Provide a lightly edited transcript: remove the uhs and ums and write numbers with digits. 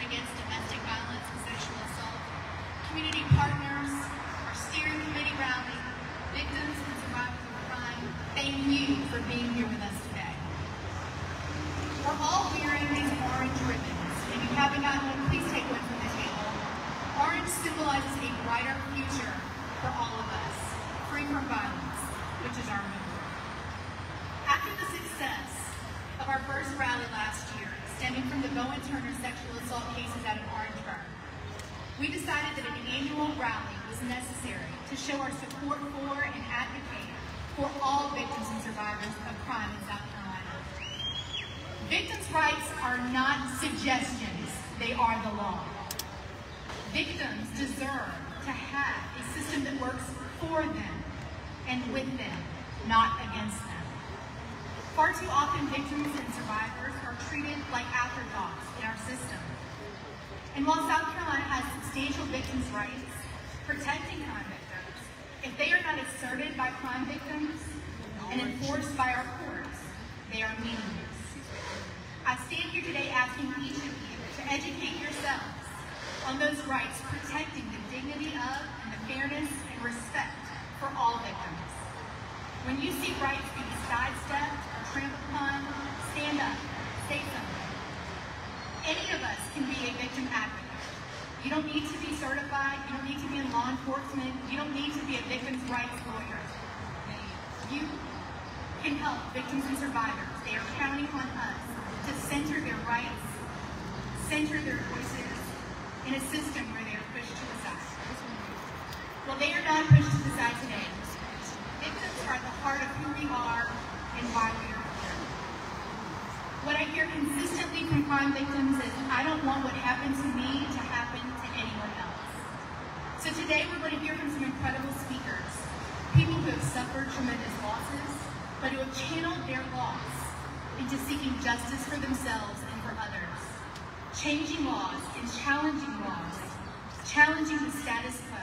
Against Domestic Violence and Sexual Assault, community partners, our steering committee rally, victims and survivors of crime, thank you for being here with us today. We're all wearing these orange ribbons. If you haven't gotten one, please take one from the table. Orange symbolizes a brighter future for all of us, free from violence, which is our movement. After the success of our first rally last year, stemming from the Bowen Turner sexual assault cases out of Orangeburg, we decided that an annual rally was necessary to show our support for and advocate for all victims and survivors of crime in South Carolina. Victims' rights are not suggestions, they are the law. Victims deserve to have a system that works for them and with them, not against them. Far too often, victims and survivors are treated like afterthoughts in our system. And while South Carolina has substantial victims' rights protecting crime victims, if they are not asserted by crime victims and enforced by our courts, they are meaningless. I stand here today asking each of you to educate yourselves on those rights, protecting the dignity of and the fairness and respect for all victims. When you see rights being sidestepped or trampled upon, stand up, say something. Any of us can be a victim advocate. You don't need to be certified, you don't need to be in law enforcement, you don't need to be a victim's rights lawyer. You can help victims and survivors. They are counting on us to center their rights, center their voices in a system where they are pushed to the side. Well, they are not pushed to the side today. Victims are at the heart of who we are and why we are here. What I hear consistently from crime victims is, I don't want what happened to me to happen to anyone else. So today we're going to hear from some incredible speakers, people who have suffered tremendous losses, but who have channeled their loss into seeking justice for themselves and for others, changing laws and challenging the status quo,